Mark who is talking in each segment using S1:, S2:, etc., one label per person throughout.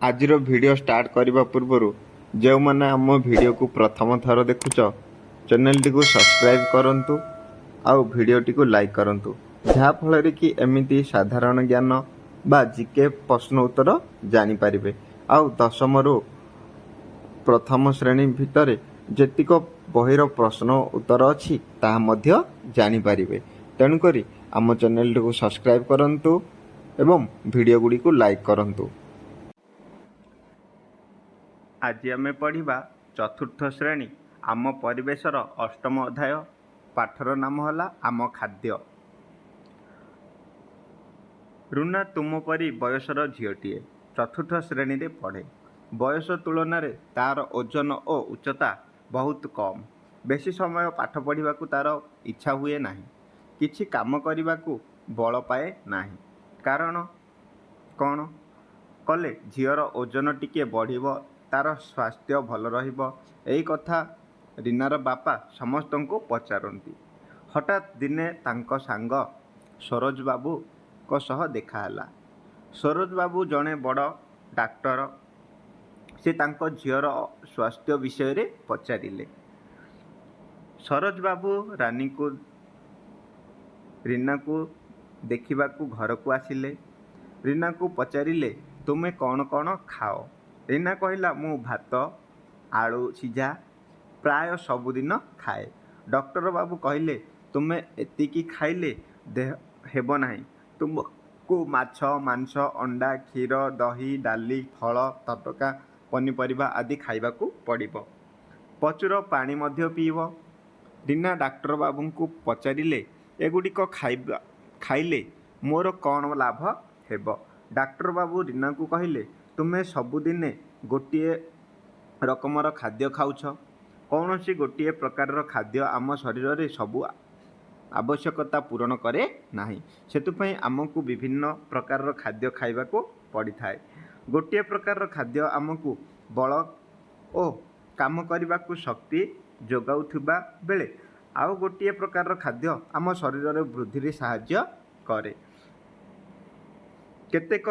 S1: आजिर video start करने पूर्वर जो मैंने आम वीडियो को प्रथम थर देखुच चैनल टी सब्सक्राइब करूँ आउ वीडियो टी लाइक करूँ जहाँफल कि एमती साधारण ज्ञान बा जीके प्रश्न उत्तर जानीपारे आउ दशम रु प्रथम श्रेणी भितर जेतिक बहिर प्रश्न उत्तर अच्छी ताहा जानीपारे। तेणुक आम चैनल टी सब्सक्राइब करूँ एवं वीडियो गुड़ी को लाइक करूँ। आज आम पढ़ा चतुर्थ श्रेणी आम परिवेशर अष्टम अध्याय पाठर नाम है आम खाद्य। रुना तुम परी बयसर झीटीए चतुर्थ श्रेणी रे पढ़े। बयस तुलन में तार ओजन और उच्चता बहुत कम। बेसी समय पाठ पढ़ा तार इच्छा हुए ना, किछि काम करने को बल पाए ना। कारण कौन कले झीर ओजन टिके बढ़िब, तार स्वास्थ्य भल रहिब। एही कथा रीनार बापा समस्त को पचारती। हठात दिने तांको सांग सरोज बाबू को सह देखाला। सरोज बाबू जड़े बड़ डाक्टर। से तांको झीर स्वास्थ्य विषय रे पचारिले। सरोज बाबू रीना को देखा घर को आसिले। रीना को पचारिले तुमे कौन कौन खाओ? रीना कहला मु भात आलू सिझा प्राय सबुदिन खाए। डॉक्टर बाबू कहले तुमे एतिकी खाइले देह हेब नाही, तुमको माछ मांस अंडा क्षीर दही डाली फल तटका पनीपरिबा आदि खाइबाकू पड़िबो। प्रचुर पानी मध्य पीब। रीना डॉक्टर बाबू को पचारिले एगुड़िक खाइले मोर कौन लाभ हेब? डॉक्टर बाबू रीना को कहले तुमे सबुदिने गोटे रकमर खाद्य खाउछ। कौन सी गोटे प्रकार खाद्य आम शरीर रे सबु आवश्यकता पूरण करे नाही। सेतुपई आमको विभिन्न प्रकार खाद्य खाइबाको पड़िथाए। गोटे प्रकार खाद्य आमको बल ओ काम करने शक्ति जोगाउथिबा बेले आउ गोटे प्रकार खाद्य आम शरीर वृद्धि साहाय्य करे। केतेक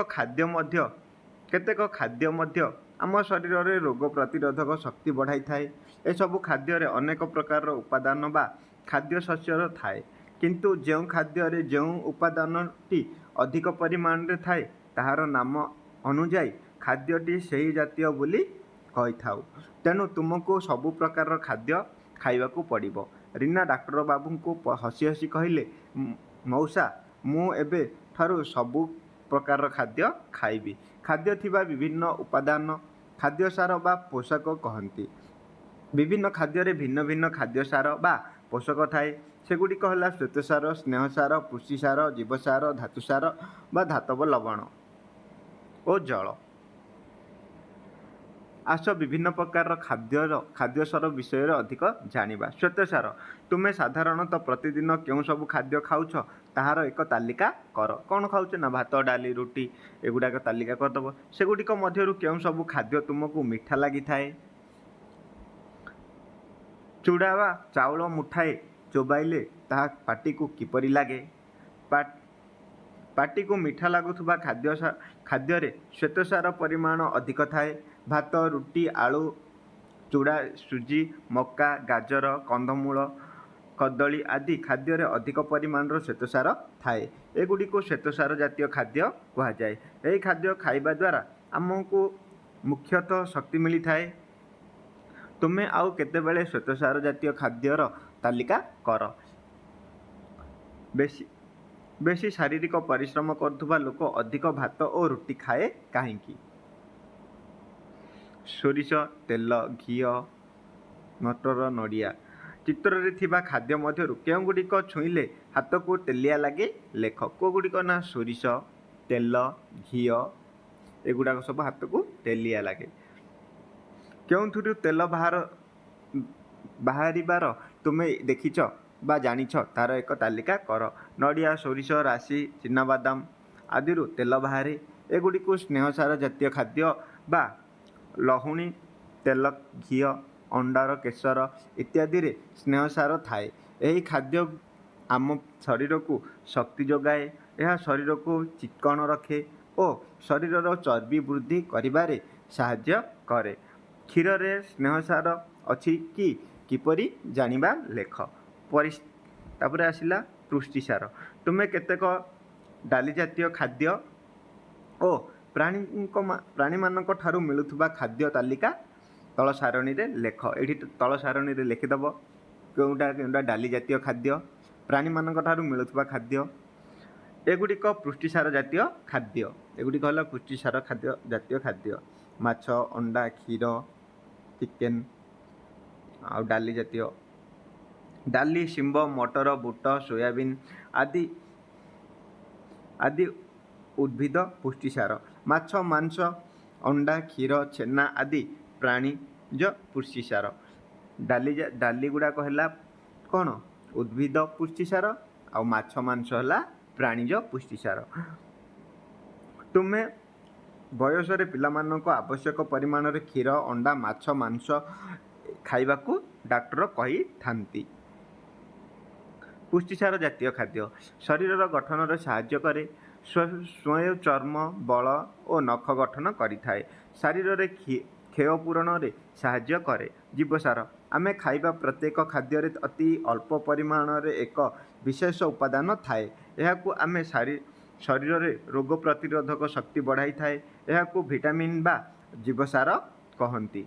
S1: खाद्य मध्य आम शरीर में रोग प्रतिरोधक शक्ति बढ़ाई थाए। ए सबु खाद्य रे अनेक प्रकार उपादान बा खाद्य शस्यर थाए, किंतु जो खाद्य रे जो उपादानटी अधिक परिमाण रे थाए ताहार नाम अनुजाई खाद्यटी सही जातीय बोली कहि थाउ। तेणु तुमको सबु प्रकार खाद्य खाइबाकू पड़िबो। रीना डॉक्टर बाबू को हसी हसी कहले मौसा मु एबे ठारू सबु प्रकार खाद्य खाइबी। खाद्य थिबा विभिन्न उपादान खाद्य सार बा पोषक कहती। विभिन्न खाद्य रे भिन्न भिन्न खाद्य सार बा पोषक थाए। सेगुड़िक है श्वेतसार स्नेहसार पुष्टिसार जीवसार धातुसार बा धातव लवण और जल। आस विभिन्न प्रकार खाद्य सार विषय अधिक जानिबा। श्वेतसार तुमे साधारणतः प्रतिदिन क्यों सब खाद्य खाउछ ताहार एक तालिका कर। कौन खाउछ ना भात डाली रुटी एगुड़ाक तालिका करदेव। सेगुड़िक मध्यरु क्यों सब खाद्य तुमको मीठा लगी थाए? चूड़ा वा चाउल मुठाए चोबाइले ताहा पाटी को किपरि लागे? पाटी को मीठा लगुवा खाद्य रे श्वेतसार परिमाण अधिक थाए। भात रुटी आलू चूड़ा सुजी मक्का गाजर कंदमूल कदली आदि खाद्य रे अधिक परिमाण श्वेतसार थाए। एगुड़ी को श्वेतसार जातीय खाद्य कहा जाए। यही खाद्य खाइबा द्वारा आमको मुख्यतः शक्ति मिली थाए। तुमे आउ केतेबेले श्वेतसार जातीय खाद्यर तालिका कर। बेसी शारीरिक परिश्रम करुवा लोक अधिक भात और रुटी खाए कहीं? सोरिष तेल घी मटर नड़िया चित्र रे थिबा खाद्य मध्यरु केउ गुड़िक छुईले हाथ को तेलिया लगे लेख। को गुड़िक ना सोरिष तेल घी एगुड़ाक सब हाथ को तेलिया लगे। क्यों तेल बाहर तुमे देखिछ बा जानिछ तार एक तालिका कर। नड़िया सोरिष राशि चिनाबादाम आदि तेल बाहर। एगुड़ी को स्नेहसार जातीय खाद्य बा लहुणी तेल घी अंडार केशर इत्यादि रे स्नेहसार थाए। यही खाद्य आम शरीर को शक्ति जोगाए। यह शरीर को चिक्कण रखे ଓ ଶରୀରର ଚର୍ବି ବୃଦ୍ଧି କରିବାରେ ସାହାଯ୍ୟ କରେ। କ୍ଷୀରରେ ସ୍ନେହସାର ଅଛି କି କିପରି ଜାଣିବା ଲେଖ। ତାପରେ ଆସିଲା ପୁଷ୍ଟିସାର। ତୁମେ କେତେକ ଡାଲି ଜାତୀୟ ଖାଦ୍ୟ ଓ ପ୍ରାଣୀମାନଙ୍କ ଠାରୁ ମିଳୁଥିବା ଖାଦ୍ୟ ତାଲିକା ତଳ ସାରଣୀରେ ଲେଖ। ଏଇଠି ତଳ ସାରଣୀରେ ଲେଖିଦେବ କେଉଁଟା କେଉଁଟା ଡାଲି ଜାତୀୟ ଖାଦ୍ୟ, ପ୍ରାଣୀମାନଙ୍କ ଠାରୁ ମିଳୁଥିବା ଖାଦ୍ୟ, ଏଗୁଡ଼ିକ ପୁଷ୍ଟିସାର ଜାତୀୟ ଖାଦ୍ୟ। ଏଗୁଡ଼ିକ ହେଲା ପୁଷ୍ଟିସାର ଖାଦ୍ୟ ଜାତୀୟ ଖାଦ୍ୟ। ମାଛ, ଅଣ୍ଡା, କ୍ଷୀର, ଚିକେନ୍ ଆଉ ଡାଲି ଜାତୀୟ। ଡାଲି, ଶିମ୍ବ, ମଟର, ବୁଟ, ସୋୟାବିନ୍ ଆଦି ଉଦ୍ଭିଦ ପୁଷ୍ଟିସାର। ମାଛ, ମାଂସ, ଅଣ୍ଡା, କ୍ଷୀର, ଛେନା ଆଦି ପ୍ରାଣୀଜ ପୁଷ୍ଟିସାର। ଡାଲି ଗୁଡ଼ାକ ହେଲା କ'ଣ? ଉଦ୍ଭିଦ ପୁଷ୍ଟିସାର, ଆଉ ମାଛ ମାଂସ ହେଲା ପ୍ରାଣୀଜ ପୁଷ୍ଟିସାର। ତୁମେ ବୟସରେ ପିଲାମାନଙ୍କୁ ଆବଶ୍ୟକ ପରିମାଣରେ କ୍ଷୀର, ଅଣ୍ଡା, ମାଛ, ମାଂସ ଖାଇବାକୁ ଡାକ୍ତର କହିଥାନ୍ତି। ପୁଷ୍ଟିସାର ଜାତୀୟ ଖାଦ୍ୟ ଶରୀରର ଗଠନରେ ସାହାଯ୍ୟ କରେ। ସ୍ନାୟୁ, ଚର୍ମ, ବଳ ଓ ନଖ ଗଠନ କରିଥାଏ। ଶରୀରରେ କ୍ଷୟ ପୂରଣରେ ସାହାଯ୍ୟ କରେ। ଜୀବସାର ଆମେ ଖାଇବା ପ୍ରତ୍ୟେକ ଖାଦ୍ୟରେ ଅତି ଅଳ୍ପ ପରିମାଣରେ ଏକ ବିଶେଷ ଉପାଦାନ ଥାଏ। ଏହାକୁ ଆମେ ଶରୀରରେ ରୋଗ ପ୍ରତିରୋଧକ ଶକ୍ତି ବଢ଼ାଇଥାଏ। ଏହାକୁ ଭିଟାମିନ୍ ବା ଜୀବସାର କହନ୍ତି।